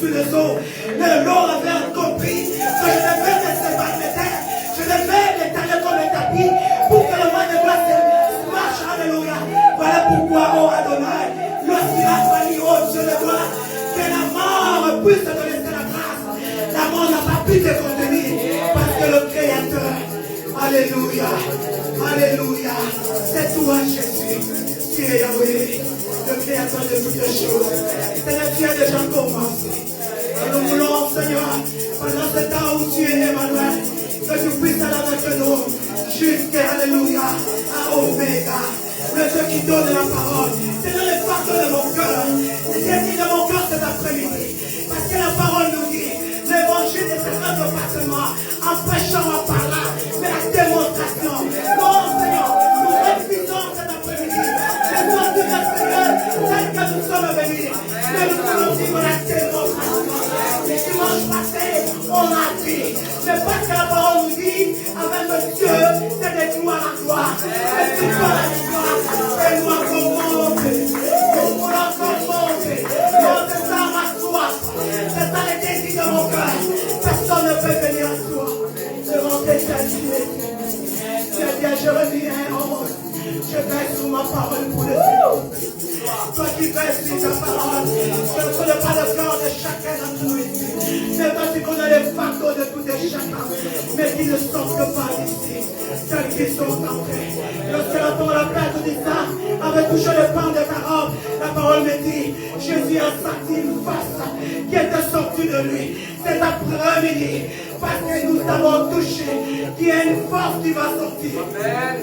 au-dessus des eaux. Le Lord avait compris que je devais laisser battre les terres. Je devais l'étaler comme un tapis pour que le mois de grâce marche. Alléluia. Voilà pourquoi, oh Adonai, lorsqu'il a fallu, oh Dieu de gloire, que la mort puisse te laisser la grâce. La mort n'a pas pu te contenir parce que le Créateur, alléluia, alléluia, c'est toi Jésus, qui est Yahweh, le Créateur de toutes les choses. Seigneur, tu as déjà commencé. Et nous voulons, Seigneur, pendant ce temps où tu es Emmanuel, que tu puisses aller avec nous jusqu'à, alléluia, à Oméga, le Dieu qui donne la parole. Seigneur, le pardon de mon cœur, le désir de mon cœur cet après-midi, parce que la parole nous dit, l'évangile ne s'arrête pas seulement en prêchant, en parlant, mais la démonstration. Non, Seigneur, nous refusons cet après-midi de voir du Seigneur tel que nous sommes venus. Mais nous voulons vivre la démonstration. Les dimanches passés, on a dit, mais parce que la parole nous dit, avec le Dieu, c'est de gloire en gloire. Et de gloire en gloire, c'est nous encore monter. Nous voulons encore monter. Non, c'est ça ma soif. C'est ça le désir de mon cœur. Personne ne peut venir à toi. Devant tes statues. Tu as dit à Jérémie 1:11, je veille sur ma parole pour le Seigneur. Toi qui veilles sur ta parole, je ne connais pas le cœur de chacun d'entre nous ici. C'est toi qui connais les fardeaux de tout et chacun, mais qui ne sortent pas d'ici, tels qu'ils sont entrés. Lorsque la parole a perdu dit ça, avait touché le pain de ta robe, la parole me dit, Jésus a sorti une face qui était sortie de lui. C'est après-midi, parce que nous avons touché, qu'il y a une force qui va sortir. Amen.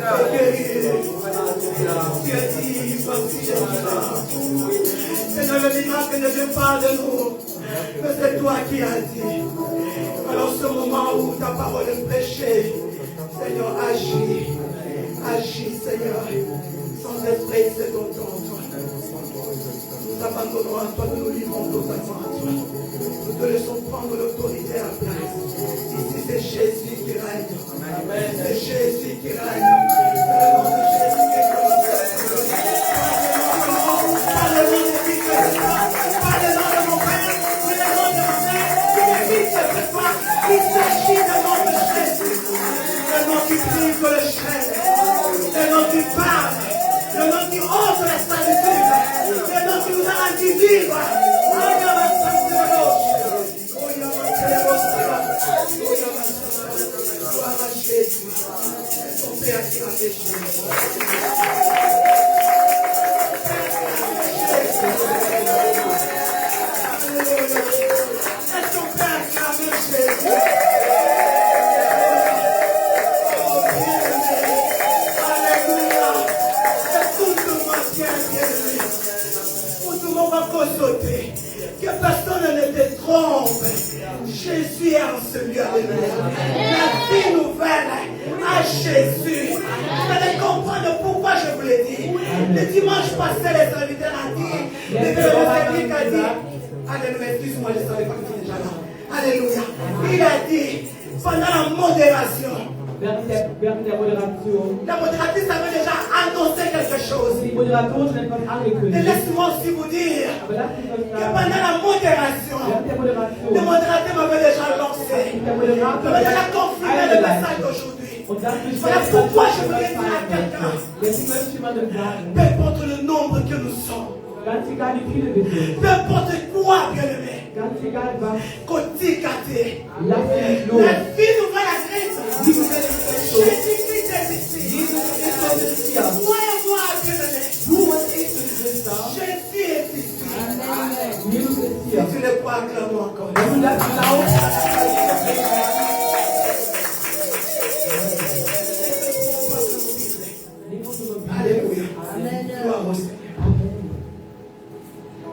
Tu as dit, Seigneur, le miracle ne vient pas de nous, mais c'est toi qui as dit. Alors ce moment où ta parole est prêchée, Seigneur, agis, agis, Seigneur, sans esprit, c'est ton temps. Nous abandonnons à toi, nous nous livrons totalement à toi. Nous te laissons prendre l'autorité à la place. Ici, c'est Jésus qui règne. C'est Jésus qui règne. C'est le nom de Jésus qui règne. Pas le nom de qui que ce soit, pas le nom de mon père, mais le nom de ma mère, qui que ce soit. Il s'agit du nom de Jésus. Le nom qui brise le chêne. Le nom qui parle. Le nom qui ose la servitude. Le nom qui nous a rendu vivre. Que personne ne te trompe. Jésus est en celui alléluia. La vie nouvelle à Jésus. Vous allez comprendre pourquoi je vous l'ai dit. Le dimanche passé, les serviteurs ont dit, le public a dit, alléluia, excuse-moi, je ne savais pas que tu étais déjà là. Alléluia. Il a dit, pendant la modération, la modératrice avait déjà annoncé quelque chose. Et laisse-moi aussi vous dire que pendant la modération, le modérateur m'avait déjà lancé. Il m'avait déjà confirmé le message d'aujourd'hui. Voilà pourquoi je voulais dire à quelqu'un, peu importe le nombre que nous sommes, peu importe quoi, bien-aimé, Kotikate, la vie nouvelle à Christ, Jésus-Christ est ici. Croyez-moi, bien-aimé, Jésus est ici. Si tu le crois, acclame-moi encore. Alléluia. Gloire au Seigneur.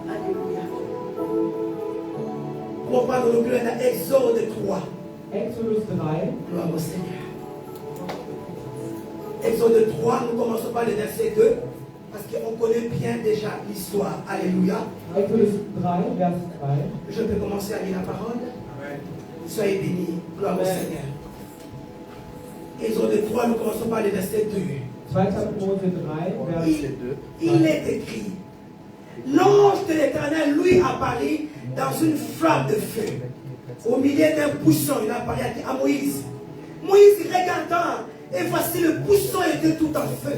Alléluia. On va nous lire dans Exode 3. Exodus 3. Gloire au Seigneur. Exode 3, nous commençons par le verset 2. Parce qu'on connaît bien déjà l'histoire. Alléluia. Exodus 3, vers 2. Je peux commencer à lire la parole. Amen. Soyez bénis. Gloire au Seigneur. Exode 3, nous commençons par le verset 2. 2. Mose 3, verset 2. Il est écrit, l'ange de l'Éternel lui apparut dans une flamme de feu, au milieu d'un buisson. Il a parlé à Moïse. Moïse, regardant, et voici le buisson était tout en feu.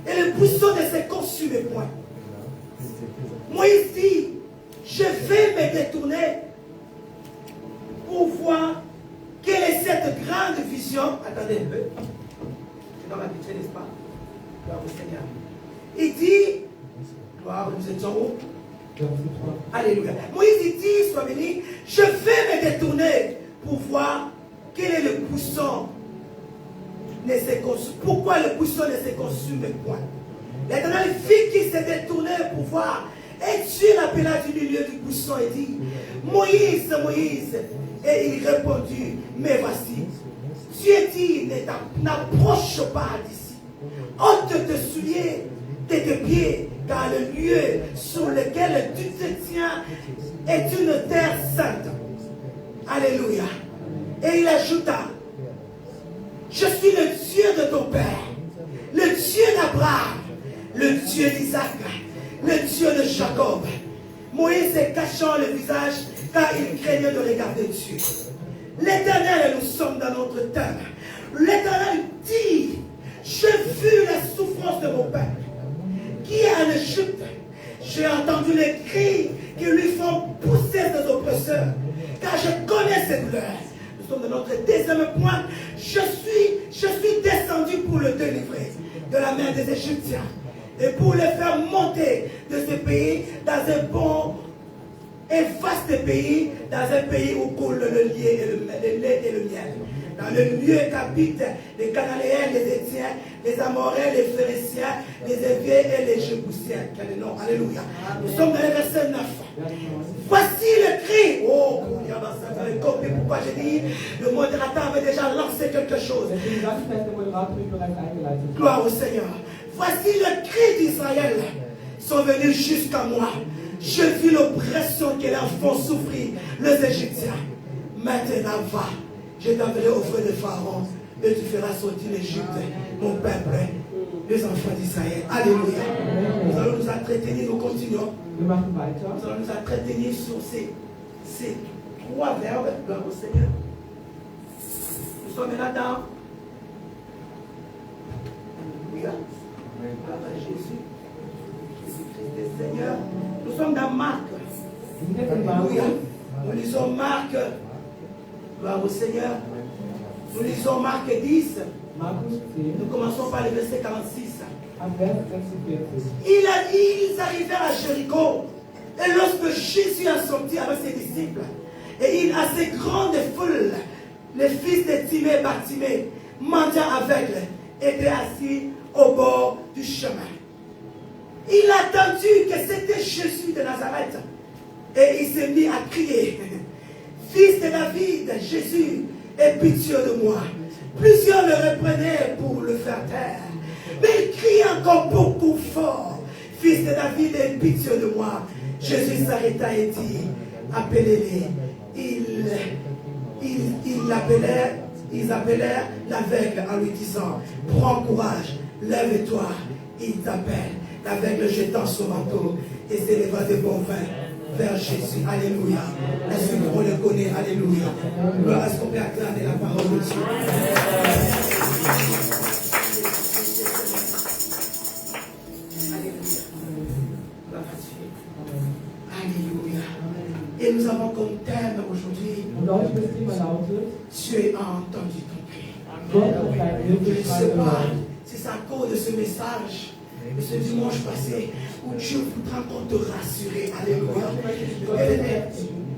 Et le buisson ne se consumait point. Moïse dit, je vais me détourner pour voir quelle est cette grande vision. Attendez un peu. C'est dans la pitié, n'est-ce pas? Gloire au Seigneur. Il dit, gloire, nous étions où? Alléluia. Moïse dit, sois béni, je vais me détourner pour voir quel est le buisson. Pourquoi le buisson ne se consume point? L'Éternel fit qu'il s'est détourné pour voir. Et Dieu l'appela du milieu du buisson et dit, Moïse, Moïse. Et il répondit, mais voici. Dieu dit, n'approche pas d'ici. Ôte tes souliers de tes pieds, car le lieu sur lequel tu te tiens est une terre sainte. Alléluia. Et il ajouta, je suis le Dieu de ton père, le Dieu d'Abraham, le Dieu d'Isaac, le Dieu de Jacob. Moïse cachant le visage car il craignait de regarder Dieu. L'Éternel, nous sommes dans notre terre. L'Éternel dit, j'ai vu la souffrance de mon peuple qui est en Égypte. J'ai entendu les cris qui lui font pousser ses oppresseurs, car je connais ses douleurs. Nous sommes dans notre deuxième point. Je suis descendu pour le délivrer de la main des Égyptiens et pour le faire monter de ce pays dans un bon et vaste pays, dans un pays où coule le lait et le miel. Dans le lieu qu'habitent les Cananéens, les Étiens, les Amoréens, les Phéréciens, les Éviers et les Jébusiens. Quel est le nom? Alléluia. Nous sommes dans le verset 9. Voici le cri. Oh, pourquoi j'ai dit, le modérateur avait déjà lancé quelque chose. Gloire au Seigneur. Voici le cri d'Israël. Ils sont venus jusqu'à moi. Je vis l'oppression que leurs font souffrir les Égyptiens. Maintenant va. Je t'enverrai au feu de Pharaon et tu feras sortir l'Égypte, mon peuple, les enfants d'Israël. Alléluia. Nous allons nous entretenir, nous continuons. Nous allons nous entretenir sur ces trois verbes. Gloire au Seigneur. Nous sommes là dans. Alléluia. Gloire à Jésus. Jésus-Christ est Seigneur. Nous sommes dans Marc. Alléluia. Nous lisons Marc. Gloire au Seigneur. Nous lisons Marc 10. Nous commençons par le verset 46. Ils arrivèrent à Jéricho. Et lorsque Jésus a sorti avec ses disciples, et une assez grande foule, les fils de Timée et Bartimée, mendiant aveugle, étaient assis au bord du chemin. Il a entendu que c'était Jésus de Nazareth. Et il s'est mis à crier, Fils de David, Jésus, aie pitié de moi. Plusieurs le reprenaient pour le faire taire. Mais il criait encore beaucoup fort, Fils de David, aie pitié de moi. Jésus s'arrêta et dit, appelez-les. Ils appelèrent l'aveugle en lui disant, prends courage, lève-toi. Il t'appelle. L'aveugle jetant son manteau et s'éleva de bon vin vers Jésus. Alléluia. Est-ce qu'on le connaît? Alléluia. Gloire à ce qu'on peut acclamer la parole de Dieu. Alléluia. Gloire à Dieu. Alléluia. Et nous avons comme thème aujourd'hui, Dieu a entendu ton cri. Je ne sais pas si c'est à cause de ce message de ce dimanche passé où Dieu voudra encore te rassurer. Alléluia.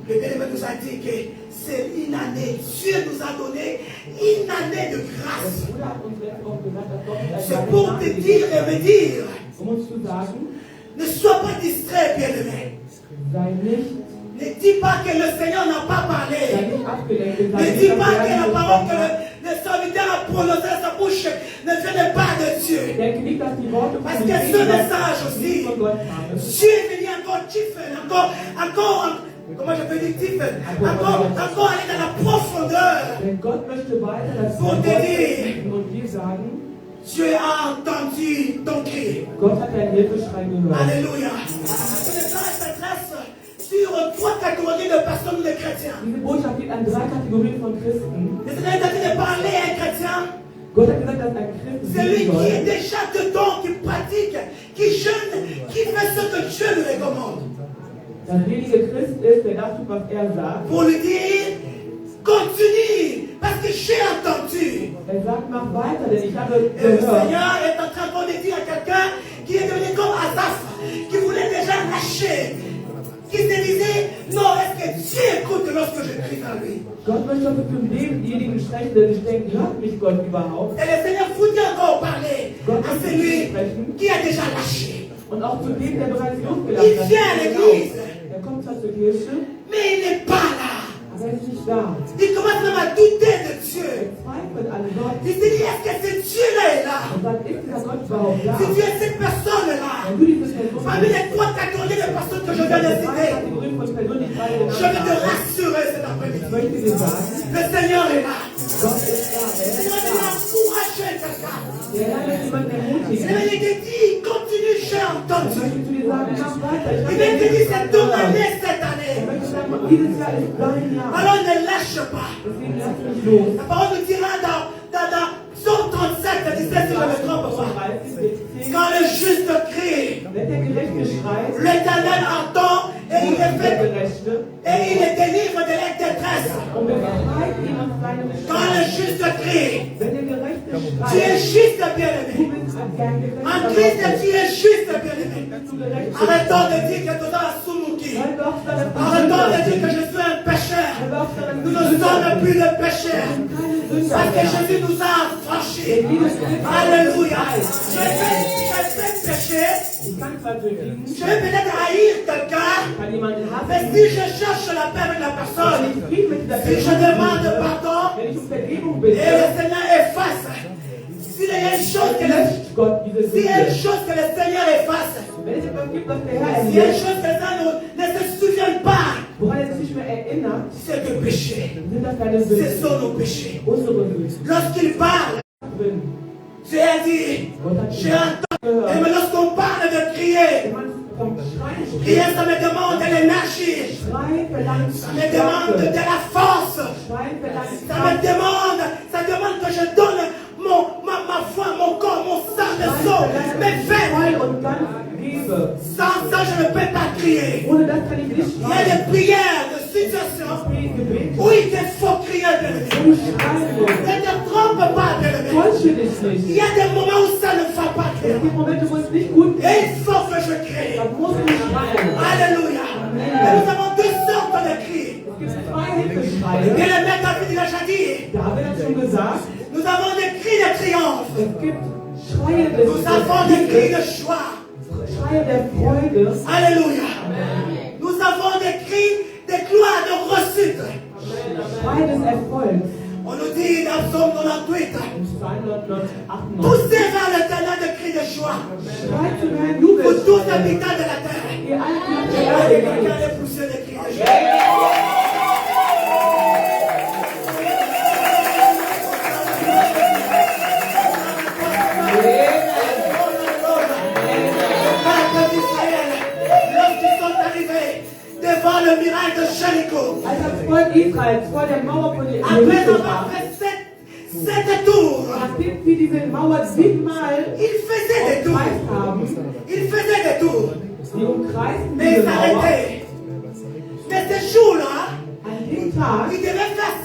Le bien-aimé nous a dit que c'est une année. Dieu nous a donné une année de grâce. C'est pour te dire et me dire, ne sois pas distrait, bien-aimé. Ne dis pas que le Seigneur n'a pas parlé. Ne dis pas que la parole que le serviteur a prononcée à sa bouche ne venait pas de Dieu. Parce que ce message aussi, Dieu est venu encore Tiffen, encore, comment je peux dire Tiffen, encore aller dans la profondeur pour te dire, Dieu a entendu ton cri. Alléluia. Ce message s'adresse sur sur 3 catégories de personnes ou de chrétiens. Diese Botschaft geht an 3 Kategorien von Christen. Le Seigneur est en train de parler à un chrétien. Gott hat gesagt, dass ein Christ Celui lieben qui est soll. déjà dedans, qui pratique, qui jeûne, qui fait ce que Dieu lui recommande. Der selige Christ ist, der das tut, was er sagt. Pour lui dire, continue, parce que j'ai entendu. Er sagt, mach weiter, denn ich habe Et le gehört. Seigneur est en train de dire à quelqu'un qui est devenu comme Asaph, qui voulait déjà lâcher, qui se disait, non, est-ce que Dieu écoute lorsque je crie vers lui? Gott möchte auch für denjenigen sprechen, der sich denkt, hört mich Gott überhaupt? Et le Seigneur voudrait encore parler à celui qui a déjà lâché. Und auch zu dem, der bereits Il losgelassen hat. vient à l'église, Er kommt zwar zur Kirche, mais il n'est pas là. aber er ist nicht da. Il commence même à douter de Dieu. Er zweifelt an Gott Il se dit, est-ce que ce Dieu-là est là? und sagt, ist dieser Gott überhaupt da? Si Dieu est cette personne-là, Wenn du diese Person parmi les 3 catégories de personnes que je viens de drei citer, Kategorien von Personen, die ich gerade je vais genannt te habe, rassurer cet après-midi. ich möchte dir sagen, Le Seigneur est là. Gott ist da. Le Er ist Seigneur da. est encourager quelqu'un. Der Herr wird jemanden Le ermutigen. Seigneur il te dit, continue, j'ai Er entendu. möchte zu dir sagen, mach weiter. Ich Il habe vient te dire, c'est ton gehört. année cette Er année. möchte sagen, dieses Jahr ist dein Jahr. Alors ne lâche pas. Deswegen lass mich los. La parole nous dira dans Psaume 37, 17, si je ne me trompe pas. 30, 16. Quand le juste crie, Wenn der Gerechte schreit, l'Éternel entend et il der est fait Gerechte, et il les délivre de la détresse. und befreit ihn aus seinem Quand le Streit. juste crie, Wenn der Gerechte tu es schreit, juste du bien-aimé. bist ein En Christ, Gerechter. tu es juste bien-aimé. Du Gerechte. Arrêtons de dire que tu es un Soumouki. Hör doch auf deine Arrêtons de dire Sünder. que je suis un pécheur. Hör doch auf deine Nous ne Sünder. sommes plus de pécheurs. Keine Sünder Parce que mehr. Jésus nous a affranchis. Alléluia. Je vais pécher. Ich kann zwar sündigen, Je vais peut-être haïr quelqu'un. kann jemanden Mais hassen, si je cherche la paix avec la wenn personne, ich Frieden mit dieser si je Person demande habe, pardon, wenn ich um Vergebung et bitte, le Seigneur efface. S'il y a une chose que le, löscht Gott diese s'il y a une Sünde. chose que le Seigneur efface, Wenn es etwas gibt, was der Herr s'il y a une erlöst, chose que le Seigneur ne se souvient pas, woran er sich nicht mehr erinnert, c'est de péché. sind das deine Ce Sünden, sont nos péchés. unsere Sünden. Lorsqu'il parle, Dieu a dit, Gott hat j'ai entendu. Et mais lorsqu'on parle de crier, Wenn man vom Schreien crier, spricht, ça me demande de l'énergie. Schreien verlangt Ça me demande de Stärke. la force. Schreien verlangt Ça me Kraft. demande, ça demande que je donne ma foi, mon corps, mon sang, mes os, mes Voll veines. und ganz gebe. Sans ça, je ne peux pas crier. Ohne das kann ich nicht Il y a schreien. des prières, des situations Gebet, où il te faut crier de lui. wo du schreien musst. Ne te trompe pas de lui. Täusche dich Il nicht. y a des moments où ça ne va pas Es crier. gibt Momente, wo es nicht gut ist. Et il faut que je crie. Da musst du schreien. Alléluia. Et nous avons 2 sortes de cris. Es gibt 2 Et Hilfeschreie. le maître David il a déjà dit, David hat schon gesagt, nous avons des cris de triomphe. es gibt Schreie des Nous avons des cris de joie. Schreie der Freude. Alléluia. Nous avons des cris de gloire, de réussite. Schreie des Erfolgs. On nous dit dans Psaume 98, Im Psalm 198. poussez vers l'éternel des cris de joie. Schreit zum Herrn Pour tous Jubelschreie. habitants de la terre. Ihr alten Et Erde, quelqu'un allait pousser des cris de joie. Peuple d'Israël, lorsqu'ils sont arrivés devant le miracle de Jéricho, als das Volk Israels vor der Mauer von après Jericho avoir war, fait 7 tours, nachdem sie diese Mauer 7-mal ils faisaient des tours. umkreist haben, Ils faisaient des tours. sie umkreisten Mais diese ils Mauer, arrêtaient. Mais ce jour-là, an dem Tag, ils devaient faire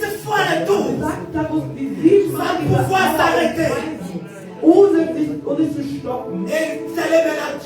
7 fois le tour. sagt, da mussten sie 7-mal Sans diese pouvoir Mauer s'arrêter. umkreisen, ohne zu stoppen. Et ils allaient maintenant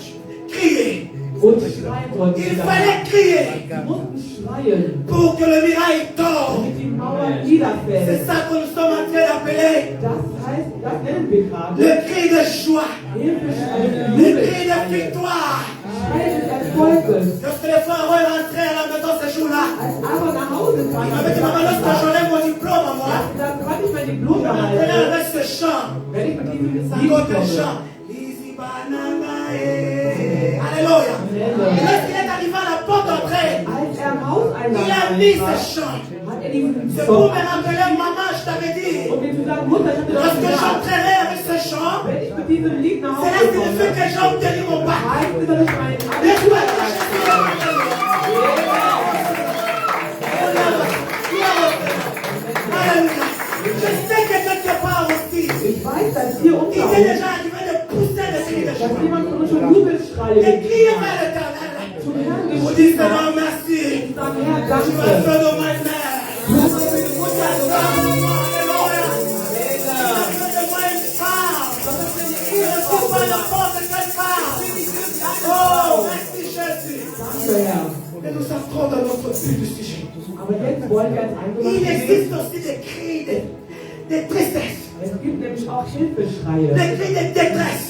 crier. Und schreien sollten sie Il dann. fallait crier Sie mussten schreien, pour que le miracle tombe. damit die Mauer C'est niederfällt. ça que nous sommes en train d'appeler Das heißt, das nennen wir gerade le cri de joie, Hilfeschreie, le cri de Jubelschreie, victoire. Schreie des Erfolges. Lorsque les frères rentraient à la maison ce jour-là, Als aber nach Hause kam, ils m'avaient dit, maman, lorsque j'aurai mon diplôme, moi, da konnte ich mein Diplom je rentrerai erhalten, avec ce chant. wenn ich mit diesem Ça Lied compte un komme. chant. Easy banana, eh. Alléluia. Et lorsqu'il est arrivé à la porte d'entrée, Als er am il a Hauseingang mis war, ce chant. hat er diesen C'est pour Song me rappeler, maman, je t'avais dit, und mir zu sagen, Mutter, ich habe dir das lorsque gesagt, j'entrerai avec ce chant, wenn ich mit diesem Lied nach c'est là Hause que le fait komme, que j'ai obtenu mon bac. heißt es, dass ich meinen N'est-ce pas que Abitur je suis Hilfeschreie et crier gegeben vers hat, l'Éternel. zum Herrn Vous dites geschrien Seigneur, hat, merci. und sagen, Herr, Tu as danke. fait de ma mère. Du hast mir eine Vous Mutter êtes gemacht. Alléluia. Tu as Halleluja. fait de moi une femme. Das ist eine Je ne suis Ehefrau pas gemacht. n'importe quelle femme. Ich bin nicht irgendeine Oh, Frau. merci Jésus. Danke, Herr. Et nous entrons dans notre but du sujet. Aber jetzt wollen wir als Il Eingemachte existe aussi des cris de tristesse, Es gibt nämlich auch Hilfeschreie. des cris de détresse.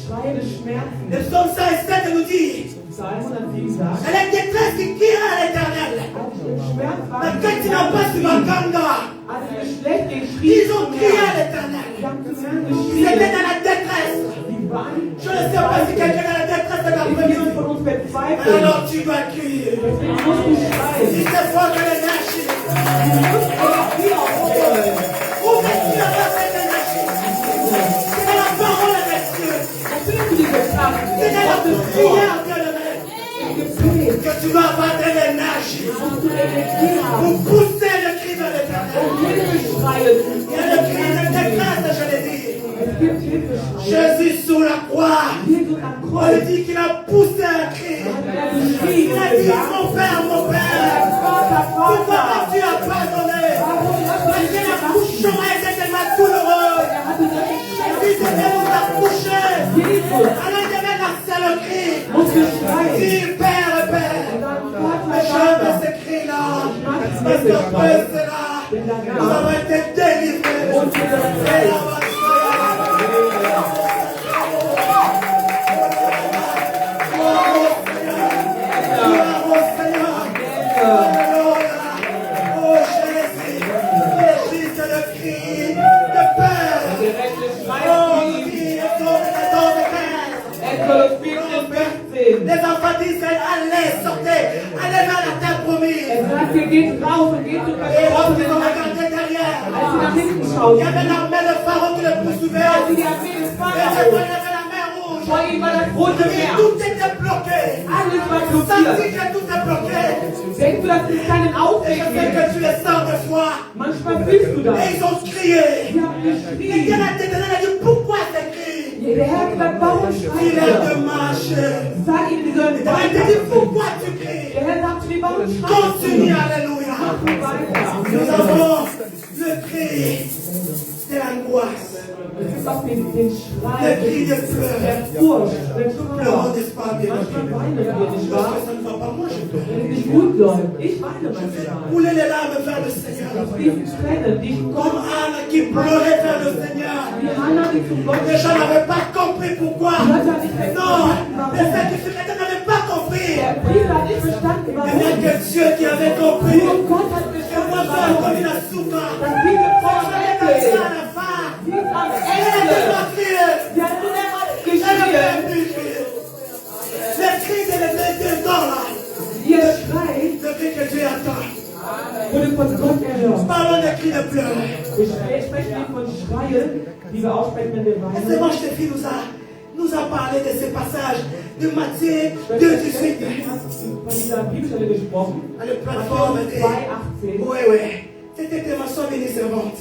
Schreie des Schmerzens. Le psaume 107 nous dit, Psalm 107 sagt, c'est la détresse qui crie à l'Éternel. als ich im Schmerz war, Mais quand tu n'as pas su m'entendre, als es mir schlecht ging, schrie ich ils ont zum crié à Herrn. l'Éternel. Sie haben zum Herrn Ils étaient geschrien. dans la détresse. Die waren Je ne sais pas si quelqu'un est dans la détresse de Ist l'après-midi. jemand von uns verzweifelt? Alors tu dois crier. Deswegen musst du schreien. Si c'est fort que l'énergie, Du musst Energie aufbringen. où est-ce que tu as fait l'énergie? C'est dans la parole de Dieu. Wo findest du diese Kraft? C'est dans la Gottes prière Wort. que le maître. Im Gebet Que tu dois avoir de l'énergie musst du Energie haben. pour pousser le cri de l'éternel. Hilfeschreie zu Il y a le cri de détresse, je l'ai dit. Es gibt Hilfeschreie. Jésus sur la croix, Jesus am on Kreuz lui dit qu'il a poussé un cri. hat geschrien Il und a dit, gesagt, mon Père, Vater, pourquoi Vater, m'as-tu abandonné? warum hast du Parce mich que verlassen? l'accouchement était tellement douloureux. Er hatte solche Il Schmerzen. devait nous accoucher. Jesus Alors il devait lancer le cri. musste schreien. Dis, Père, Père. Und dann, Mais je Vater, veux Vater. ce cri-là. Parce qu'après cela, nous avons été délivrés. Und wir Et là, les enfants d'Israël allaient, sortaient, allaient vers la terre promise. Er sagt, ihr geht raus und geht zum Et lorsqu'ils ont Versprochenen Land. regardé derrière, Als sie nach hinten il y schauten, avait l'armée de Pharaon qui les poursuivait. als sie die Armee des Et Pharaos, cette fois, il y avait la mer rouge. vor ihm war das Rote Et Meer. tout était bloqué. Alles war Senti blockiert. que tout est bloqué. Denkst du, dass es keinen Et Ausweg je sais gibt? que tu les sens de foi. Manchmal fühlst du das. Et ils ont crié. Sie haben Et geschrien. Dieu a dit, pourquoi ces cris? Der Herr hat gesagt, warum Il schreit est ihr? de marcher. Sag ihm, sie sollen Et Dieu a dit, weiter. pourquoi tu cries? Der Herr sagt zu dir, warum schreist Continue, du? alléluia. Mach weiter. Nous avons le cri de l'angoisse, Es gibt auch den le Schrei cri de der pleurs. Furcht, der Pleurons, Trauer. n'est-ce pas, bien Manchmal entendu? weinen wir, nicht Parce wahr? que ça ne va pas, moi je pleure. Wenn es nicht gut läuft. Ich weine Je fais manchmal. couler les larmes vers le Seigneur. Diese Tränen, die Comme kommen, Anne qui pleurait vers le Seigneur. die Hannah, die zum Gott Les gens n'avaient pas compris pourquoi. Die hat ja nicht Non, verstanden, les warum. sacrificateurs n'avaient pas compris. Der Priester hat nicht verstanden, Il n'y a warum. que Dieu qui avait compris. Nur Gott hat Et verstanden, moi, je warum. comme une souffrance. Dass diese Frau am Elle est Ende partie ist. à la fin. Sie ist am Elle était Ende. partie. Sie hat unerwartet Elle geschrien. avait plus crier. Le cri de l'éternel là. Ihr Schrei Le cri que Dieu attend. wurde von Gott erhört. Parlons des cris de pleurs. Wir sprechen nicht von Schreien, die wir aussprechen, wenn wir Et weinen. c'est moi, je te dis, nous a parlé de ce passage de Matthieu 2,18. Von dieser Bibelstelle gesprochen. À la plateforme Matthäus de... 2,18. Oui, oui. C'était ma soeur bénie servante.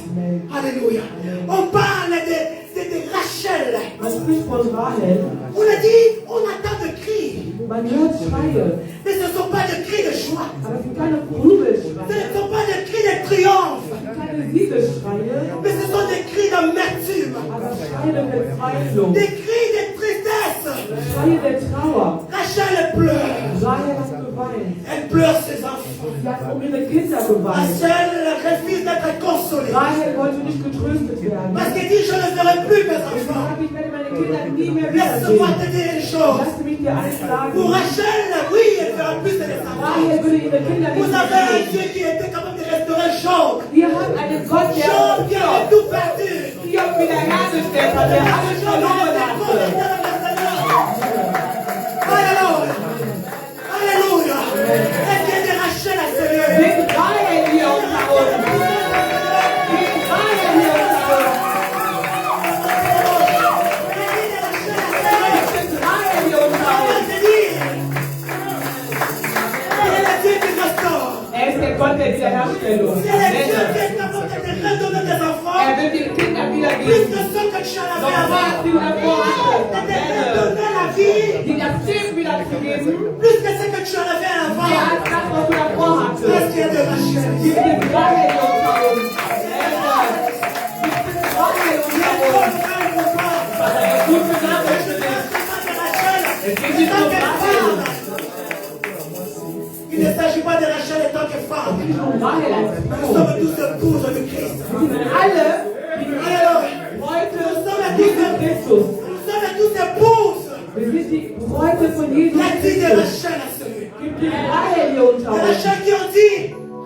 Alléluia. On parle de Rachel. Man spricht von Rahel. On a dit, on attend de cris. Man hört Schreie, Mais ce ne sont pas des cris de joie. aber es sind keine Ce Jubelschreie, ne sont pas des cris de triomphe. es sind keine Siegesschreie, Mais ce sont des cris d'amertume. aber Schreie der Verzweiflung, Des cris de tristesse. Schreie der Trauer. Rachel pleure. Rahel hat geweint. Elle pleure ses enfants. Sie hat um ihre Kinder geweint. Rachel refuse d'être consolée. Rahel wollte nicht getröstet werden. Parce qu'elle dit, je ne verrai plus mes Sie enfants. sagt, ich werde meine Kinder nie mehr Laisse-moi wiedersehen. te dire une chose. Lass mich dir eines Pour sagen. Rachel, oui, elle fera plus de les enfants. Rahel würde ihre Kinder Vous nicht avez un mehr sehen. Dieu qui était capable de restaurer Job. Wir haben einen Gott, der Job qui avait tout perdu. Hiob wiederhergestellt hat, der alles Job verloren était hatte. condamné dans le Seigneur. Alléluia. Alléluia. Est-ce qu'il y a des Rachel à ce lieu? Mit Rahel hier unter uns. Mit Rahel hier unter uns. Mit Rahel hier unter uns. Er ist der Gott der Wiederherstellung. Er will die Kinder wieder wiedergeben. que ce que tu en Noch avais was avant. du davor hattest. T'étais prêt à Amen. donner la vie. Die das Leben wiederzugeben. Plus que ce que tu en avais Mehr avant. als das, was du davor Parce hattest. qu'il y a de Rachel. Gibt es Freiheit unter uns. Amen. Gibt es Freiheit unter uns. Was eine gute Nachricht ist. Es geht nicht um Rahel. Il ne s'agit pas de Rachel en tant que femme. Es geht nicht um Rahel als Nous Frau. sommes tous épouses de Christ. Wir sind alle, die Alléluia. heute Jesus Christus. Nous sommes tous épouses. Wir sind die Bräute von Jesus La fille de Christus. Rachel a celui. Gibt es Rahel hier unter uns? Rachel qui ont dit,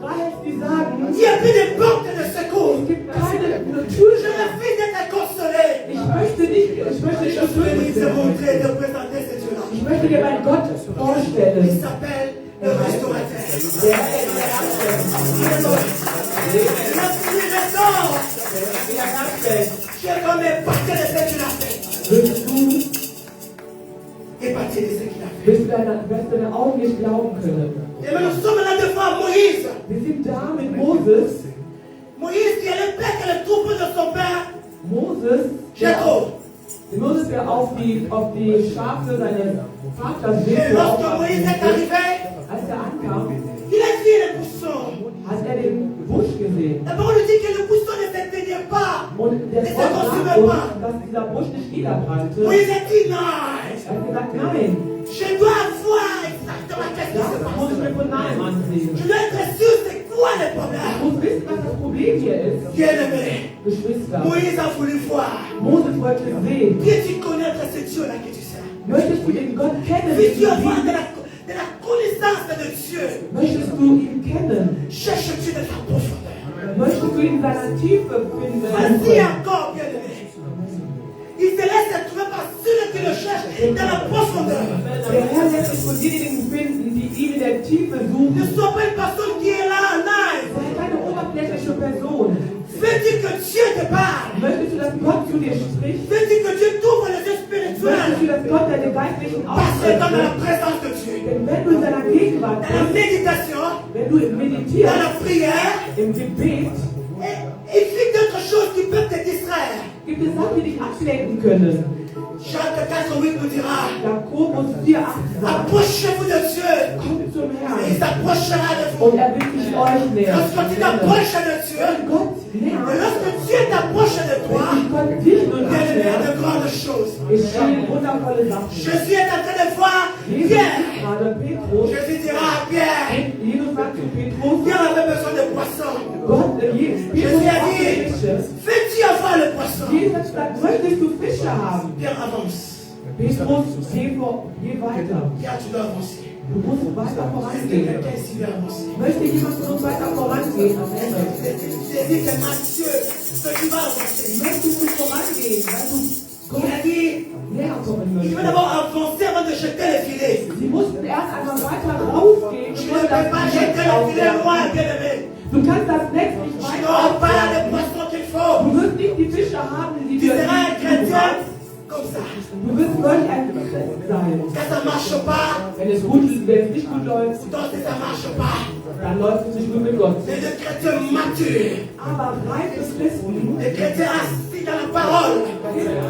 Rahel, die sagen, il n'y a plus de porte de secours. es gibt keine Je Tür. refuse d'être consolé. Ich möchte dich Je betrügen. suis te montrer, te présenter ce Dieu-là. Ich möchte dir meinen Gott Il vorstellen. s'appelle le restaurateur. Der Lorsqu'il restaure, wiederherstellt. tu es comme un partie de ce qu'il a fait. Wirst du, Et partie de ce qu'il a fait. wirst deine Augen nicht glauben können. Et maintenant, nous sommes là devant Moïse. Wir sind da mit Moses. Moïse qui allait perdre le troupeau de son père, Moses, Jethro. der auf die Schafe seines Vaters Et Jethro lorsque Moïse est aufpasste. arrivé, Als er ankam, il a vu les poussons. hat er den Busch gesehen. La parole nous dit que le pousson ne s'éteignait pas. Und der Das Gott ist doch sagt super. uns, dass dieser Busch nicht niederbrannte. Moïse a dit non. Er hat gesagt, nein, Je dois voir exactement qu'est-ce qui se das muss ich mir passe. von nahem ansehen. Je dois être sûr c'est quoi le Ich problème. muss wissen, was das Problem hier ist. Bien-aimé, Geschwister, Moïse a voulu voir. Moses wollte sehen. Puis-tu connaître ce Dieu-là que tu sais? Möchtest du den Gott kennen? Puis-tu avoir de la connaissance de Dieu? Möchtest du ihn kennen? Cherches-tu de la profondeur? Möchtest du ihn in seiner Tiefe finden? Vas-y encore, bien-aimé. Il se laisse trouver par ceux qui le cherchent dans la profondeur. Der Herr lässt sich von denjenigen finden, die ihn in der Tiefe Ne suchen. sois pas une personne qui est là en live. Sei keine oberflächliche Person. Veux-tu que Dieu te parle? Möchtest du, dass Gott zu dir spricht? Veux-tu que Dieu t'ouvre les yeux Möchtest du, spirituels? dass Gott deine geistlichen Parce que Augen dans la öffnet? présence de Dieu, Denn wenn du in seiner Gegenwart dans la bist, méditation, wenn du dans meditierst, la prière, im Gebet, il fait d'autres choses qui peuvent te distraire. gibt es Sachen, die dich ablenken können. Jacques 4:8 nous dira, Jakobus 4,8 sagt, approchez-vous de Dieu kommt zum et il Herrn s'approchera de und vous. er wird sich euch näher. Lorsque tu t'approches de Dieu, Gott et näher. lorsque Dieu t'approche de toi, Wenn Gott dich nun il y a annähert, de grandes choses. geschehen wundervolle Sachen. Jésus est en train de voir Jesus Pierre. sieht gerade Petrus. Jésus dira à Pierre, Jesus sagt zu Petrus, Pierre avait besoin de poissons. Petrus Jésus a braucht dit, Fische. veux-tu avoir le poisson? Jesus hat gesagt, möchtest du Fische haben? Pierre avance. Petrus, geh weiter. Pierre, tu dois avancer. Du musst weiter Est-ce que vorangehen. quelqu'un ici veut avancer? Möchte jemand von uns weiter vorangehen? Amen. J'ai dit que Matthieu, que tu vas avancer. Möchtest du vorangehen, weil du Il a dit, näher kommen il faut möchtest? d'abord avancer avant de jeter le filet. Sie mussten erst einmal weiter rausgehen, Tu bevor ne das peux pas Netz jeter le filet loin, aufwerfen. bien-aimé. Du kannst das Netz nicht Tu weiter n'auras pas les aufwerfen. poissons qu'il faut. Du wirst nicht die Fische haben, die Tu du seras un chrétien comme ça. Du wirst solch ein Christ sein. Quand ça ne marche pas, Wenn es nicht gut läuft, donc si ça ne marche pas, dann läuft es nicht gut mit Gott. mais les chrétiens matures, Aber reife Christen, les chrétiens assis dans la parole,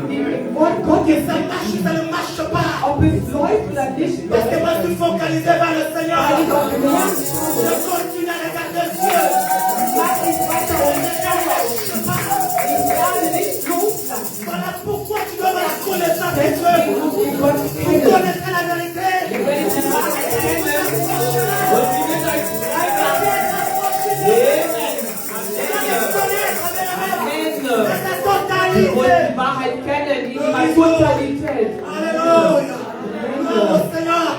die im Wort que Gottes ça sind, marche ou ça ne marche pas. ob es läuft oder nicht Parce que läuft, moi, je suis focalisé vers le Seigneur. weil ich auf den Herrn Je schaue, continue à regarder Dieu. lass ich weiter Je um. ne marche pas. Ich werde nicht loslassen. Voilà pourquoi tu dois avoir la connaissance de Deswegen Dieu. muss ich Gott Vous kennen. connaîtrez la vérité. Wenn ich die Wahrheit kenne und sie wird euch frei machen. Amen. Dans sa Und totalité. die Wahrheit kennen in ihrer Totalität. Alléluia. Oh Seigneur.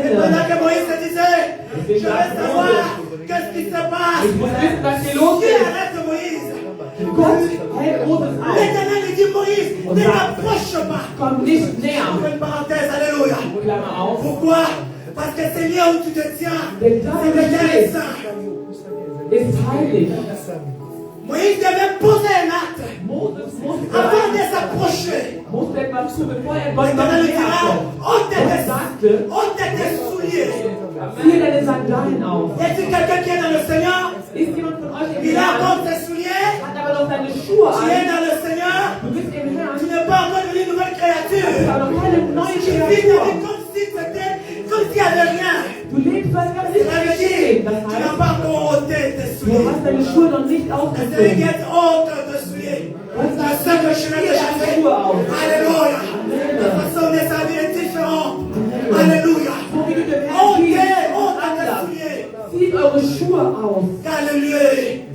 Et pendant que Moïse se disait, je veux savoir qu'est-ce qui se passe. Ich muss wissen, was hier los Dieu ist. arrête Moïse. Gott hält Moses auf. L'éternel lui dit, Moïse, ne t'approche pas. Komm nicht näher. Ouvre une parenthèse, alléluia. Klammer auf. Pourquoi? Parce que c'est lié où tu te tiens. Denn da, C'est wo le du lieu stehst, saint. ist heilig. Moïse devait poser un acte Moses avant de s'approcher. musste etwas tun, bevor er Gott noch L'éternel lui näher dira, kommt. ôte tes sagte, tes souliers. zieh deine Sandalen auf. Y a-t-il quelqu'un qui est dans le Seigneur? Ist jemand von euch im Il a Herrn, encore ses souliers. hat aber noch seine Schuhe Tu es an, dans le Seigneur. aber noch keine neue Tu vis ta vie Kreatur. comme s'il n'y avait rien. Du lebst, als wäre Ça veut nichts dire, geschehen. Das tu n'as heißt, pas encore ôté tes du souliers. hast deine Schuhe noch nicht Ça veut ausgezogen. dire qu'être honte de souliers. Je sais que je suis déjà fait. Alléluia. La façon de sa vie est différente. Alléluia. So wie du dem Herrn Honte, dienst, honte à tes anders. souliers. Zieht eure Schuhe aus. Car le lieu,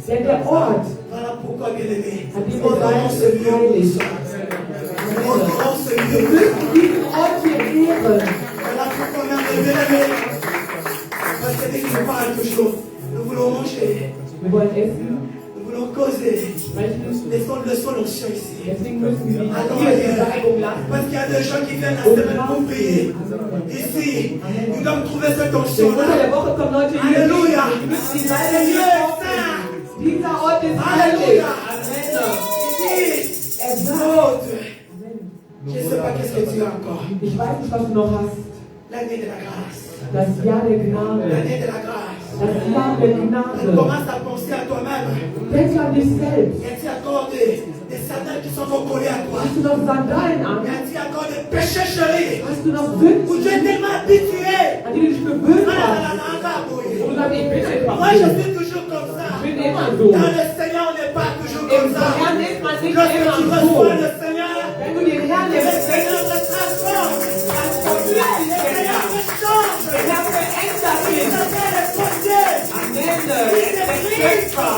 Denn der Ort, voilà pourquoi bien aimé. an dem wir Honorons ce sein, ist lieu. heilig. Honorons ce Wir lieu. müssen diesen Ort hier ehren. Voilà pourquoi on a bien aimé. Parce que dès qu'il nous parle toujours, nous voulons manger. Wir wollen essen, Nous voulons causer. sprechen. Laissons le son l'onction ici. Deswegen müssen wir Attends, hier die Salbung lassen. parce qu'il y a des gens qui viennent la semaine pour prier. Ici, nous devons trouver cette Denn onction unter là. der Woche kommen Leute hier. Alléluia. Die müssen die Le Salbung lieu hier est kaufen. saint. Dieser Ort ist heilig. Alléluia. Amen. Ici, Er sagt, l'autre. Je ne sais pas qu'est-ce que tu as encore. ich weiß nicht, was du noch hast. L'année de la grâce. Das Jahr der Gnade. L'année de la grâce. Das Jahr der Tu Gnade. commences à penser à toi-même. Denk an dich selbst. Et tu accordes des sandales qui sont encore collées à toi. Hast du noch Sandalen an? Et tu accordes des péchés chéris. Hast du noch Où Sünden, tu es tellement habitué. an die du dich gewöhnt Ah, hast? là, là, là, Und oui. du sagst, ich bin einfach Moi, je so. suis toujours comme ça. Ich bin immer so. Dans le Seigneur, on n'est pas toujours Im comme ça. Herrn ist man nicht Lorsque immer tu so. reçois le Seigneur, Wenn du den Herrn le jetzt Seigneur te transforme. transformiert Le dich der Seigneur Herr. te change. Der Herr verändert Il dich. te fait le porter. Amen. Il te Der brise. Schöpfer.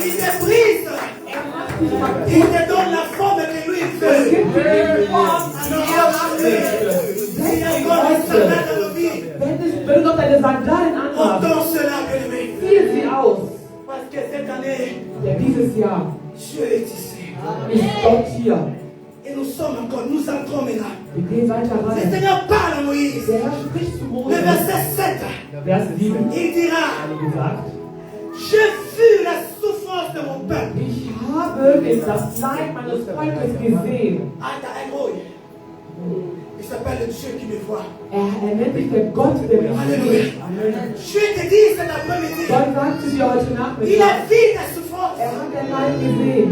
Il te brise. Er macht dich kaputt. Il te donne la forme que lui Es veut. gibt dir die Form, die Alors, er haben möchte. il y a encore des sandales dans nos vies. Wenn du noch deine Sandalen anhast, Entends cela, bien-aimé. zieh sie aus. Parce que cette année, Denn dieses Jahr Dieu est ici. ist Gott hier. Et nous sommes encore, nous entrons maintenant. Wir gehen weiter Le rein. Seigneur parle à Moïse. Der Herr spricht zu Le Mose. verset 7, Vers 7. il dira, Wie gesagt, j'ai vu la souffrance de mon peuple. ich habe das Leid meines Volkes gesehen. Ah, t'as un mot. Il s'appelle le Dieu qui me voit. Er nennt sich der Gott, der mich Halleluja. sieht. Amen. Dieu te dit cet après-midi, Gott sagt zu dir heute il a Nachmittag, vu ta souffrance. er hat dein Leid gesehen.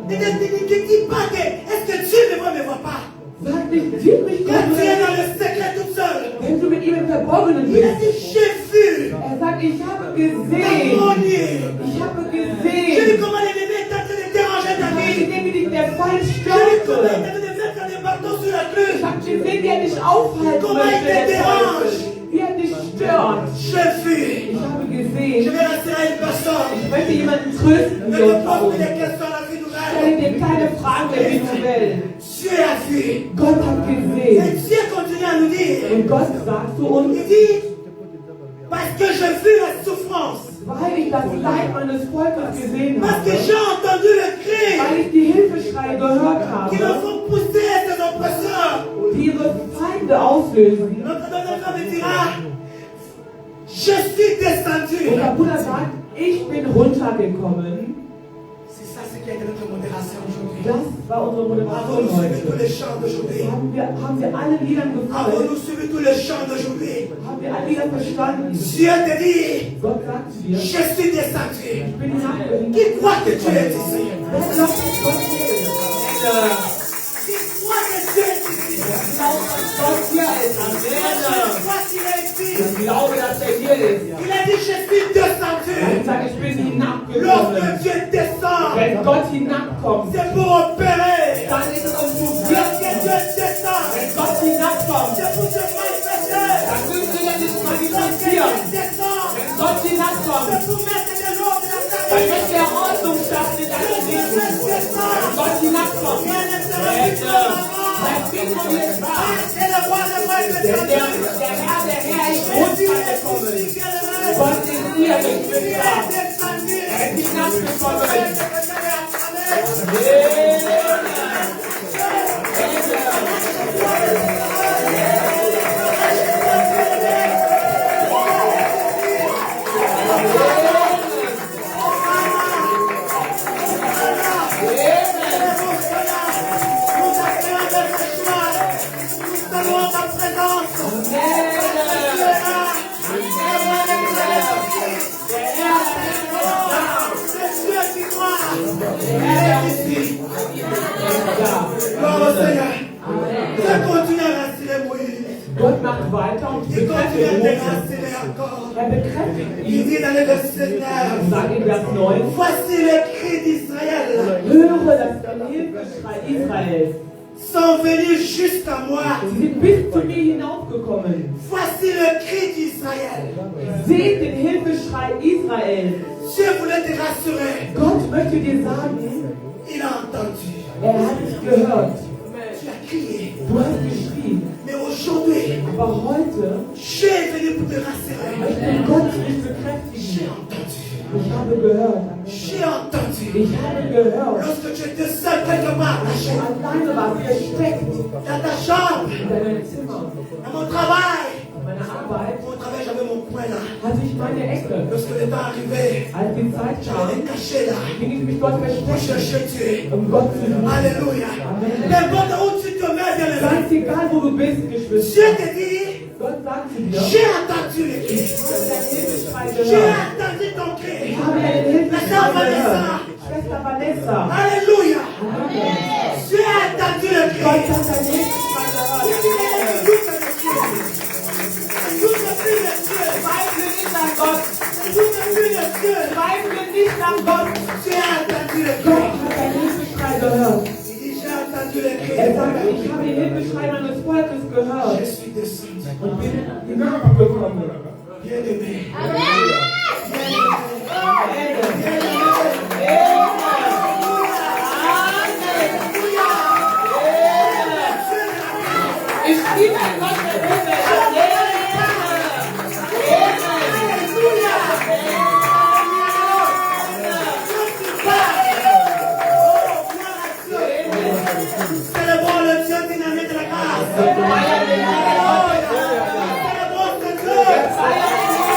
Ne dis pas que, est-ce que Dieu ne me voit pas? Sag nicht, sieht mich Gott Quand tu es nicht. dans le secret toute seule, Wenn du mit ihm im Verborgenen il a bist. dit, j'ai vu Er sagt, ich habe ta gesehen. grenier. Ich habe J'ai vu gesehen. comment l'ennemi est en train de déranger ta Ich habe vie. gesehen, wie dich der Feind J'ai vu comment il est en störte. train de mettre des bâtons sur la Ich crue. habe gesehen, wie er dich aufhalten Comment il möchte, te der dérange. Teufel. Wie er dich stört. J'ai vu. Ich habe Je gesehen. vais rassurer une personne. Ich möchte jemanden trösten Ne hier me und pose außen. plus des questions à la vie nouvelle. Stell dir keine Fragen der Vie Nouvelle. Dieu a vu. Gott hat Et gesehen. Dieu continue à nous dire. Und Gott sagt zu uns, Il dit, parce que j'ai vu la souffrance. weil ich das Leid meines Volkes gesehen Parce que habe, j'ai entendu le cri weil ich die Hilfeschreie gehört qui me habe, font pousser ces oppresseurs. die ihre Feinde auslösen. Notre donneur me dira, je suis descendu. Und der Bruder sagt, ich bin runtergekommen. C'est ça ce qui a été notre modération aujourd'hui. Das war unsere Moderation Avons-nous suivi tous heute. les chants d'aujourd'hui? Haben wir alle Liedern gefallen? Avons-nous suivi tous les chants d'aujourd'hui? Haben wir alle Lieder verstanden? Dieu te dit, Gott sagt zu dir, je suis descendu. ich bin hinabgegangen. Qui croit que Dieu est ici? Wer glaubt, dass Gott hier ist? Qui croit que Dieu est ici? Glaubt, dass Gott hier ist. Je Amen. crois qu'il est ici. Ich glaube, dass er hier ist. Il a dit, je suis descendu. Er sagt, ich bin hinabgekommen. Lorsque Dieu descend, Wenn Gott hinabkommt, c'est pour opérer. dann ist es um zu Lorsque wirken. Dieu descend, Wenn Gott hinabkommt, c'est pour se manifester. dann müsste er sich Lorsque manifestieren. Dieu descend, Wenn Gott hinabkommt, c'est pour mettre de l'ordre dans ta dann vie. wird der Ordnung schaffen in deinem Lorsque Leben. Dieu Wenn descend, Gott hinabkommt, rien ne sera plus comme avant. dann wird man jetzt Ah, wahr. c'est le roi de roi Denn descendu. der Herr ist Jésus est runtergekommen. ici, bien-aimé. Gott ist hier, ich bin Il da. est descendu. Er ist hinabgekommen. Amen. macht weiter und Il continue à bekräftigt te Mose. rassurer encore. Er bekräftigt Il ihn. dit dans le verset 9, Und sagt in Vers 9, voici le cri d'Israël höre das Hilfeschrei Israels. sont venus jusqu'à moi. Sie sind bis zu mir hinaufgekommen. Voici le cri d'Israël. Seht den Hilfeschrei Israels. Dieu voulait te rassurer. Gott möchte dir sagen, Il a entendu. er hat dich gehört. Tu as crié. Du hast geschrien. Mais aujourd'hui, Aber heute Dieu est venu pour te rassurer. möchte Gott dich J'ai bekräftigen. entendu. Ich habe gehört. J'ai entendu. Ich habe gehört. Lorsque tu étais seul quelque part, Als du alleine warst, versteckt dans ta chambre, in deinem Zimmer. dans mon travail. Meine Arbeit Mon travail, j'avais mon coin là. hatte ich meine Ecke. Lorsque le temps arrivait, Als die Zeit j'allais kam, caché là ging ich mich dort pour verstecken, chercher Dieu. Gott zu suchen. Alléluia. N'importe où tu te mets, bien aimé. Ganz egal, wo du bist, Dieu Geschwister. te dit, Gott sagt zu dir, j'ai entendu le cri. der Hilfeschrei J'ai gehört. entendu ton cri. Ich habe deinen Hilfeschrei gehört. Schwester Vanessa. Alléluia. Amen. J'ai entendu le cri. Gott hat deinen Hilfeschrei Il gehört. dit, écoute le cri. Écoute plus le Dieu. Zweifle nicht an Gott. Écoute plus le Dieu. Zweifle nicht an Gott. J'ai entendu le Gott cri. hat deinen Hilfeschrei gehört. Il dit, j'ai entendu le cri. Er sagt, ich habe den Hilfeschrei meines Volkes Je gehört suis descendu. und bin hinabgekommen. Bien aimé. Ich liebe Gott der Himmel. Célébrons le Dieu dynamique de la grâce. Célébrons ce Dieu.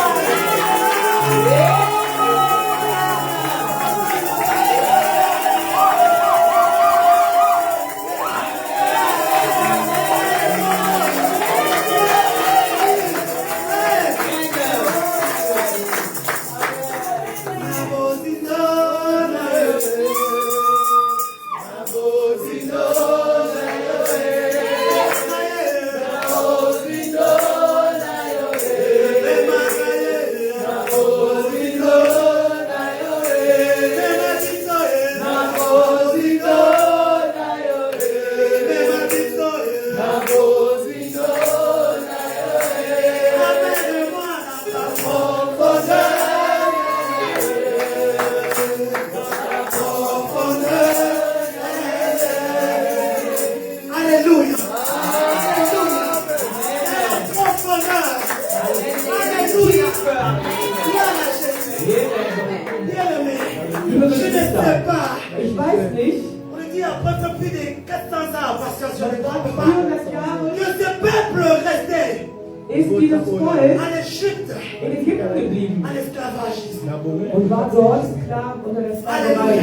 Alléluia. Profondeur. Alléluia. Gloire à Jésus. Bien-aimé, je ne sais pas. Ich weiß nicht, On le dit après plus de 400 ans, pasteur, je ne trompe pas, 400 Jahre que ce peuple restait ist dieses Volk en Égypte, in Ägypten geblieben en esclavagisme. und war dort Sklaven unter der Sklaverei. Alléluia.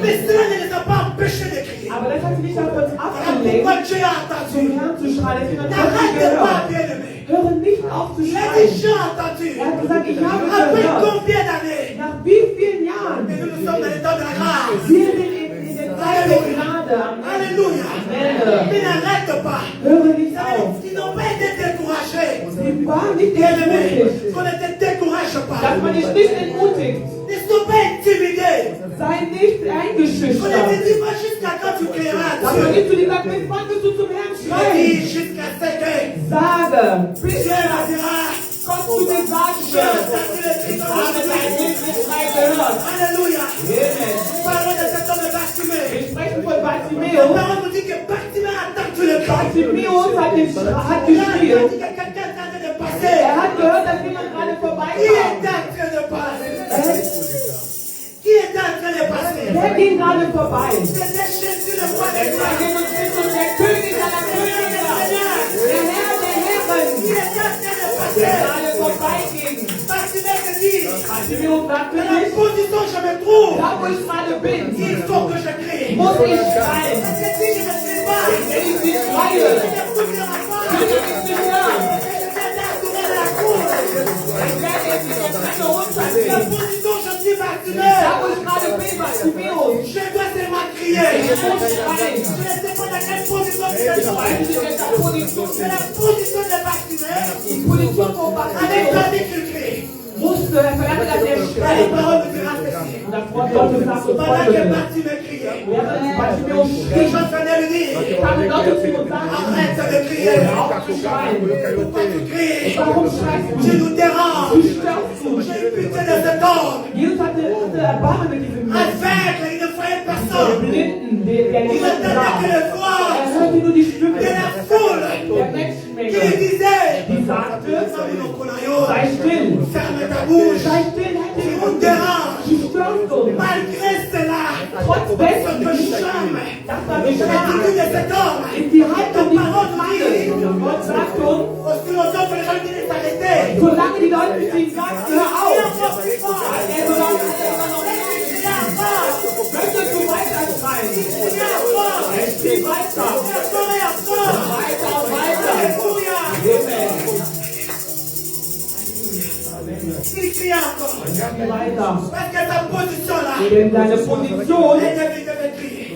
Mais cela ne les a pas empêchés de crier. Aber das hat sie nicht davon Voilà abgelenkt, pourquoi Dieu a zum entendu. Herrn zu schreien. Deswegen hat Gott N'arrête sie pas, gehört. bien-aimé. Höre nicht auf zu Il a dit, schreien. j'ai entendu. Er hat gesagt, ich habe Après gehört. combien d'années? Nach wie vielen Jahren? Et nous sommes dans les temps de la grâce. Wir sind in den Zeit der Gnade. Amen. Alléluia. Amen. Mais n'arrête pas. Höre nicht auf. Ils n'ont pas été découragés. Sie waren nicht Bien-aimé, entmutigt. qu'on ne te décourage Dass pas. man dich nicht entmutigt. Ne sois pas intimidé. Sei nicht Qu'on ne eingeschüchtert. te dise pas jusqu'à quand tu crieras Dass à man Dieu. nicht zu dir sagt, bis wann wirst du zum Herrn Je schreien? dis jusqu'à ce que Sage, bis Dieu leur dira, Gott zu dir sagen j'ai wird. entendu le cri de Habe mon dein Dieu. Hilfeschrei gehört. Alléluia. Amen. Parlons de cet homme Bartimée. Wir sprechen von La Bartimäus. parole nous dit que Bartimée a entendu le cri. Bartimäus hat Il a geschrien. entendu que quelqu'un est en train de passer. Er hat gehört, dass jemand gerade Qui vorbeikam. est en train de passer? Qui est en train de passer? Wer ging gerade vorbei? C'était Jésus le roi des Es war rois. Jesus Christus, der König aller Könige, der Herr der Qui Herren, est en train de der passer? gerade vorbeiging. Bartimée te dit, Bartimäus sagte dans la nicht, position où je me trouve, da wo ich gerade bin, il faut que je crie. muss ich schreien. Parce que si je ne crie pas, Wenn ich nicht je schreie, ne m'écoutera pas. wird er mich nicht hören. Je vais tourner la cour. Ich werde jetzt in der Treppe La runtergehen. position où je suis Da Bartimée, wo ich gerade bin, Bartimäus, je dois seulement crier. ich muss schreien. Je ne sais pas dans quelle position tu Ich es. weiß nicht, in welcher Position C'est bin. la position de Bartimée. Die Politik von avec la Bartimäus vie qu'il crie. musste, er verlangte, dass er La schreit. parole me dira ceci. Und das Wort Gottes sagt uns Pendant que Folgendes. Bartimée criait, Während Bartimäus les schrie, gens venaient lui dire, kamen Leute zu ihm und sagten, arrête de crier. hör auf zu schreien. Pourquoi tu cries? Warum schreist Tu du? nous déranges. Du störst uns. J'ai pitié de cet homme. Jesus hatte Erbarmen mit diesem Menschen. Aveugle, il ne voyait Der personne. Blinden, der Il nicht n'entendait sah. que le voix Er hörte nur die Stimme de la foule der qui lui Menschenmenge, disait, die sagte, sei ferme still, ta bouche. sei still, halt Tu den nous Mund. déranges. Du störst uns. Malgré cela, Trotz ce dessen, que jamais das war l'attitude geschah, de cet homme, ist die Haltung ta dieses parole Mannes. dit, Gott sagt uns, aux philosophes, les gens disent s'arrêter. solange die Leute zu ihm sagten, hör Il auf, encore plus fort. er so laut, hat er immer noch Il y a encore. möchtest du weiter schreien? Il y a encore. Spiel weiter. Il y a encore et encore. Weiter und weiter. Alléluia. Amen. Il crie encore. Geh weiter. Parce que ta position là, Denn deine Position, elle devait crier.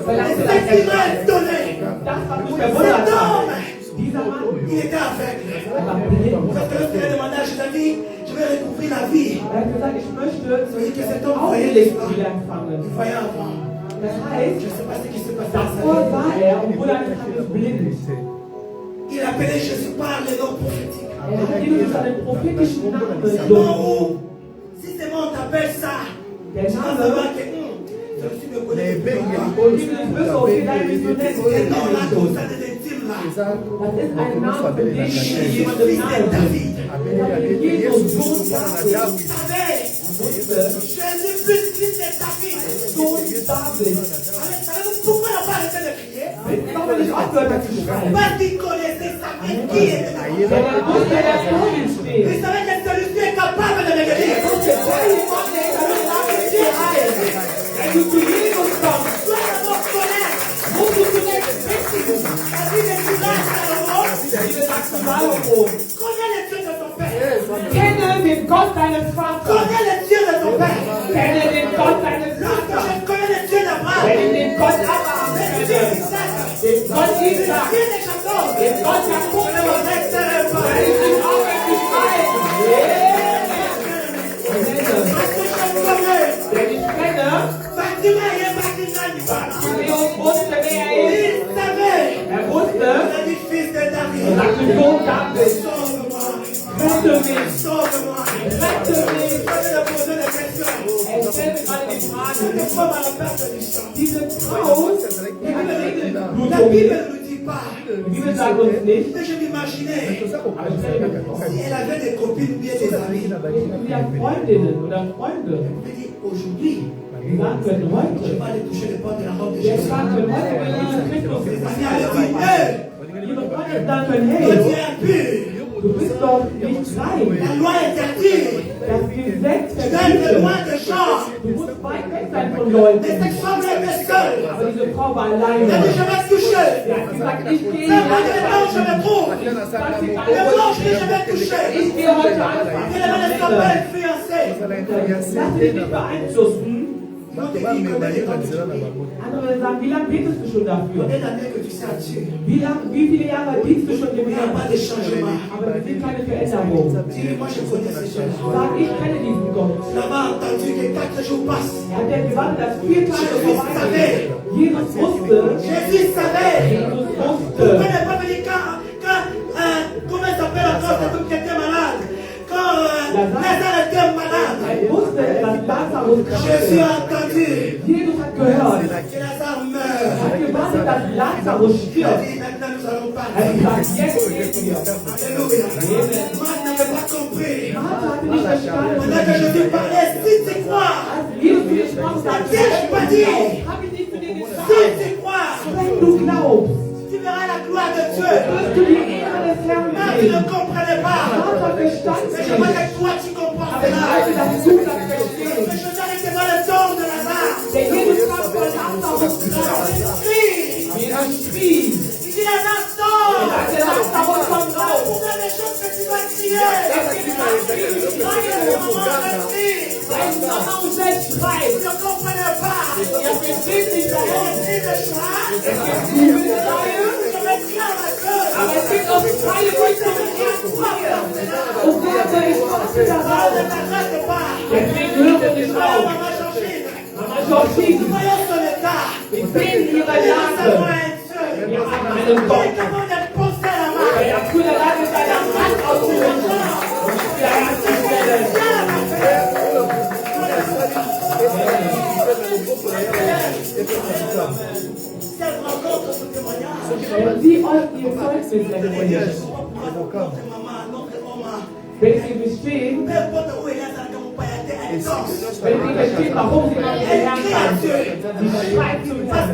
verlangt Et das ce qui m'a étonné, das, was mich verwundert cet hat. homme, Dieser Mann il était aveugle. war blind. Parce que lorsqu'il a demandé à Jésus, dit, je vais recouvrir la vie. Er hat gesagt, ich möchte Que cet homme voyait Augenlicht l'histoire. wieder empfangen. Il voyait avant. Das Je heißt, ne sais pas ce qui se passait dans sa davor vie. war er, obwohl er nicht hatte, blind. Il appelait Jésus par les noms prophétiques. Er hat Jesus einen prophetischen Namen Seulement gelobt. où, si c'est moi on t'appelle ça, Der tu vas Name, savoir que celui-ci me connaît depuis longtemps. die will wissen, okay, dein Missionär Et non, là, tout ist ça des intimes là. Das ist ein Name, für den Je suis jemandem fils de nahe ist. David. Jesus, Sohn Vous Davids. savez, Jésus plus fils de David. Sohn Davids. Savez-vous pourquoi il n'a pas arrêté de crier? Warum er nicht aufgehört hat zu schreien? Parce qu'il connaissait sa vie qui était. Denn er wusste, der vor ihm Il steht. savait que celui-ci est capable de me guérir. Wenn du zu Jesus kommst, Tu dois d'abord connaître musst du zunächst wissen, la vie de Judas Salomon. wie gesagt zu Salomo, Connais le Dieu de ton père. kenne den Gott deines Vaters. Connais le Dieu de ton père. Kenne den Gott deines Lorsque Vaters. je connais le Dieu d'Abraham, Wenn ich den Gott Abraham le Dieu kenne, d'Isaac, den Gott le Isaac, Dieu de Jacob, den Gott Jakob, je ne m'arrêterai pas. werde ich nicht aufhören zu schreien. Parce que je connais. Denn ich kenne, Bartimée est Bartimée. Matthäus wusste, wer er ist. Il savait. Er wusste, Il a dit fils de er David. sagte, Sohn David, Sauve-moi. rette mich, Sauve-moi. rette mich. Je vais te poser des questions. Er stellt mir gerade die Frage, Une femme à la perte du sang. diese Frau, die hat eine La Regelblutung. Bible ne nous dit pas. Die Bibel sagt uns nicht, Mais je m'imaginais aber stell dir mal vor, si elle avait des copines ou bien des amis. sie hat Freundinnen oder Freunde. Elle dit aujourd'hui, Die sagen können, je heute, vais aller toucher les portes de la robe de jetzt Jésus. sagen können, heute will Jesus Christus Les sein. amis allaient dire, hey, Ihre Freunde sagen können, toi hey, tu es impur. du bist doch nicht rein. La loi interdit. Das Gesetz Tu dois être verbietet. loin des gens. Du musst weit weg sein von Leuten. Mais cette femme était seule. Aber diese Frau war Elle a dit, alleine. je vais toucher. Sie hat gesagt, ich gehe C'est moi qui là où je me trouve. ich sag sie Le alle, blanche que je vais toucher. ich gehe heute anfangen. Elle avait des copains fiancés. Lass dich nicht beeinflussen. Ils ont dit, combien de temps tu pries? Andere sagen, wie lange betest du schon dafür? Combien d'années que tu sais à Dieu? Wie viele Jahre dienst du schon dem Il n'y a Herrn? pas de changement. Aber es gibt keine Veränderung. Dis-lui, moi je connais ces choses. Sag, ich kenne diesen Gott. Tu n'as pas entendu que 4 jours passent. Er hat ja gewartet, dass 4 Tage vorbei sind. Jesus wusste, Jésus savait. Jesus Pourquoi wusste. ne pas venir quand comment ça s'appelle encore cet homme qui était malade? Quand Lazare était malade. Er wusste, dass Lazarus krank Jésus ist. a entendu Jesus hat gehört. que Lazare Er meurt. hat gewartet, dass Lazarus Il a stirbt. dit, maintenant nous allons Er hat partir. gesagt, jetzt gehen wir. Alléluia. Moi je n'avais pas compris. Martha hatte nicht verstanden. Pendant que Jésus parlait, si tu crois, Als Jesus zu ihr sprach, sagte T'ai-je pas dit? habe ich nicht zu dir si gesagt. tu crois, Wenn du glaubst, tu verras la gloire de Dieu. wirst du die Ehre des Herrn Même tu ne sehen. comprenais pas. Martha verstand Mais je sie vois nicht. que toi tu comprends Aber ich cela. weiß, dass du das Mais verstehst. je savais que dans le don de Lazare, Der Jesus kam von Lazarus il raus. crie. Er schrie. Il dit un instant. Er sagte, Lazarus, komm raus. Pourquoi les choses que tu dois crier? Es gibt Quand il y a des moments de crie, ein Mama und selbst vous schreit. ne comprenez pas. Ihr versteht nicht On warum. dit le chat. Es gibt gute Schreie, Je me tiens à ma queue. aber es gibt auch freie Richtung in Herzen. Und Vater, ich warte darauf. Deswegen höre nicht auf. Mama Georgine, ich bin in ihrer Lage. Wir haben einen Gott, der dazu in der Lage ist, seine Hand auszudrücken und wieder herzustellen. Wie oft ihr Zeugnis erzählt, wenn sie bestehen, warum sie noch nicht lernen kann, sie schreit zum Herrn,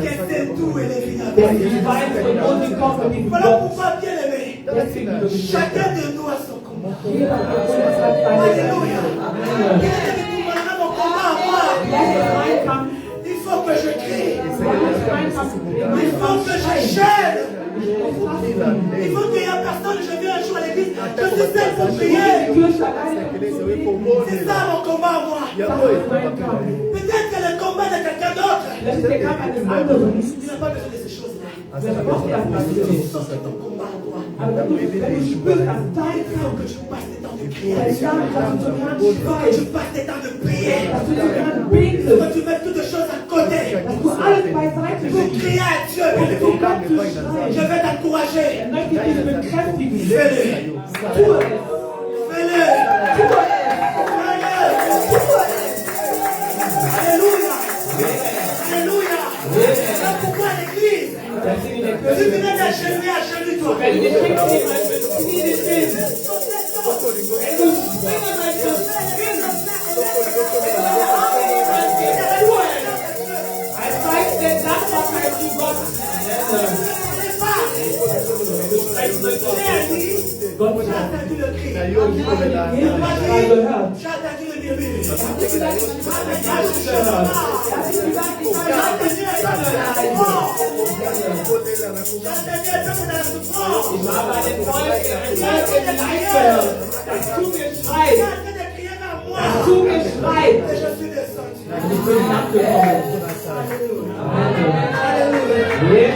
denn sie weiß, von wo sie kommt und diesen Gott. Deswegen liebe ich Chacun de nous a son combat. jeder von uns hat seine Alléluia. Amen. Das ist mein Kampf. Il faut que je crie. Das ist mein Kampf. Il faut que je gêne. Il faut qu'il y ait personne. Je viens un jour à l'église. Je suis seul pour prier. C'est ça mon combat, moi. Peut-être que le combat de quelqu'un d'autre. Das ist der Kampf eines anderen. Tu n'as pas besoin de ces choses-là. Der braucht das nicht. Ça, c'est ton combat à toi. Aber wenn du spürst, dass dein Il faut Kampf, que tu passes des temps de prière. dein Kampf, dass du zum Herrn Il faut que schreist, tu passes des temps de prière. dass du zum Herrn Il faut betest, que tu mettes toutes les choses à côté. dass du alles beiseite Il faut legst, crier à Dieu. um zu Gott zu Je schreien. vais t'encourager. Er möchte dich bekräftigen. Fais-le. Tue es. Fais-le. Tue es. Alléluia. Alléluia. C'est pourquoi l'église. Deswegen in der Tu Kirche, venais d'agenouiller, agenouille-toi. wenn du dich hinkniest, knie dich hin. Wenn du springen möchtest, als Zeichen der Dankbarkeit zu Gott. Gott J'ai hat entendu le cri. jeden Schrei gehört. J'ai entendu le murmure. Er hat die Gedanken gehört. Er hat die Gedanken Ich habe einen Volk gehört in Leid gehört, das zu mir schreit, das zu mir schreit. Et je suis descendu. Und ich bin hinabgekommen. Amen. Amen.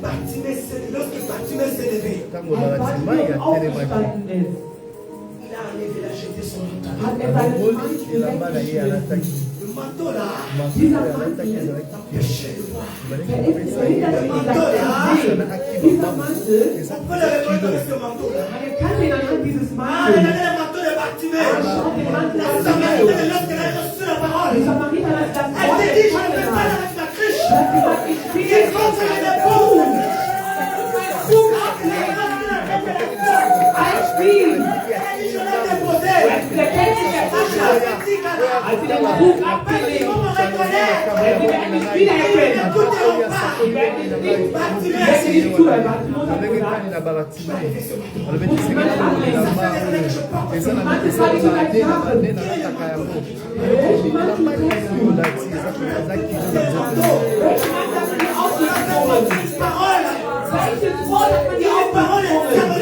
Bartimée s'est levé. Aufgestanden ist, Il a enlevé, il a jeté son manteau. hat er seinen Mantel weggeschmissen. Le manteau là, Dieser Mantel empêchait de voir. verhindert ihn, dass er sieht. Dieser Mantel, On peut le reconnaître avec ce manteau là. man kann ihn anhand dieses Ah, Mantels. regardez le manteau de Bartimée. Schaut den Mantel La an. Samaritaine, lorsqu'elle a reçu la parole, Die Samariter hat das elle Wort s'est dit, je ne empfangen. peux pas avec ma cruche. Sie hat gesagt, ich Il spiele faut que je nicht les pose. ein Spiel. Elle a dit, je l'ai déposé. Der kennt sich der Tasche. Als sie den Buch abgelegt, werden sie werden nicht wiedererkennen. Sie werden nicht zuhören. Bartimäus hat gesagt, manches war nicht so leicht haben. Welchen Mantel trägst du? Welchen Mantel hast du dir aufgesprochen? Welches Wort hat man dir aufgesprochen?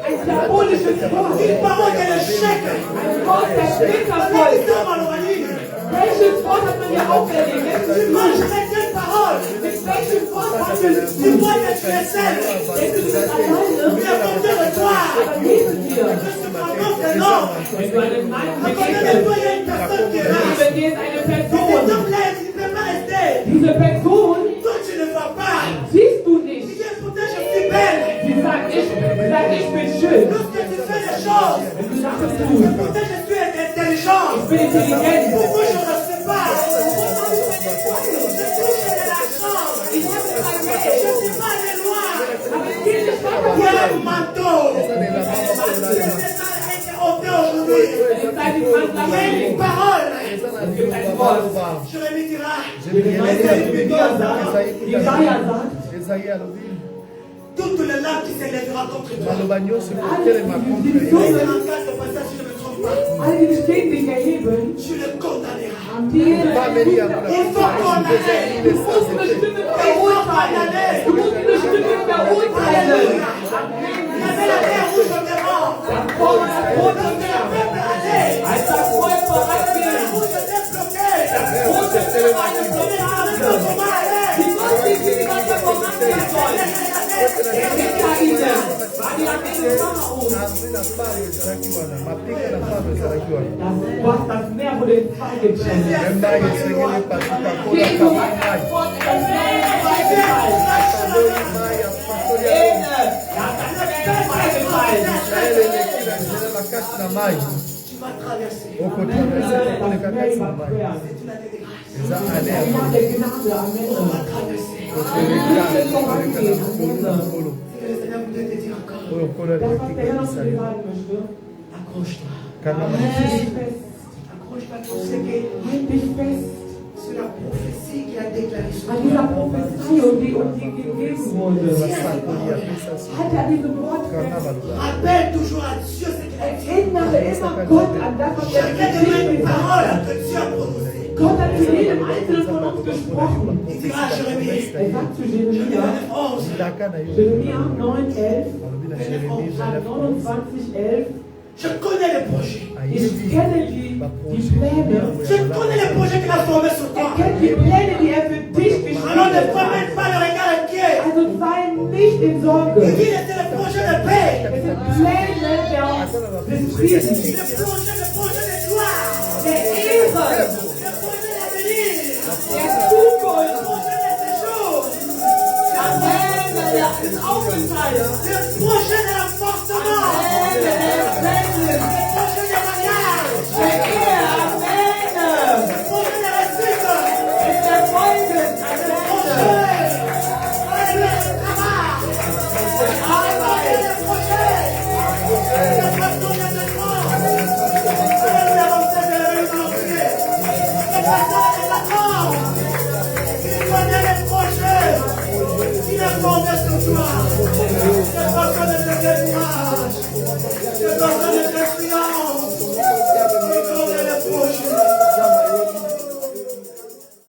Ein diabolisches Wort. Ein Wort der Splitterfolge. Welches Wort hat man dir auferlegt? Welches Wort? Mit welchem Wort handelst du? Denkst du, du bist alleine? Aber Jesus dir. Wenn du einem Mann begegnest, neben dir ist eine Person. Diese Person siehst du nicht. Sie sagt, ich bin schön. Wenn du Sachen tust, ich bin intelligent. Ich habe kein Geld. Aber ich geht nicht weiter Il y a un voran. manteau. Aujourd'hui, Es ist eine Transformation. une parole. Jérémie dira, Jesaja sagt, toutes les langues qui s'élèveront contre toi. die C'est Zunge, en cas de passage, si je ne me trompe pas. alle die Stimmen sich erheben, Tu les condamneras. die Il faut condamner. du musst eine Stimme verurteilen. Du musst eine Stimme verurteilen. Il y avait la mer rouge au devant. Dann kommt das rote Le Meer. peuple allait. Als das Volk La vorangeht, rouge était bloquée. rote Meer war eine Blockade. Comment aller? Die wussten nicht, wie die weiter vorangehen sollen. Hinter ihnen war die Amerikaner oben. Was das Meer wurde in zwei getrennt. Jesus hat das Wort in das Meer zweigeteilt. Er hat das Meer zweigeteilt. Tu vas traverser. Das Meer überqueren. C'est une année de grâce. Er war der Gnade am On Ende. va traverser. Wir vorangehen am Ende. Et le Seigneur voudrait te dire encore. Das, was der Herr noch zu dir sagen möchte, Accroche-toi. halt dich fest. Accroche-toi à tout ce qui est Halt dich fest sur la prophétie qui a déclaré sur an toi. dieser Prophezeiung, die uns gegeben wurde. Halt an diesem Wort fest. Rappelle toujours à Dieu ce qu'il a dit. Erinnere immer Gott an das, was er Chacun de nous une gegeben hat. parole que Dieu a prononcée. Gott hat zu jedem Einzelnen von uns gesprochen. Il dira à Jérémie, Er sagt zu Jérémie Jeremia, 11, Jeremia 9,11, Psalm 29,11, je connais les projets. ich kenne die Pläne. Je connais les projets qu'il a formés sur toi. Er kennt die Pläne, die er für dich Alors ne geschrieben promène hat. pas le regard inquiet. Also sei nicht in Il Sorge. dit c'est le projet de paix. Es sind Pläne des Friedens, Le projet de gloire. der Ehre, Le projet d'avenir. der Zukunft, Le projet de séjour. der Pläne des Aufenthalts, Le projet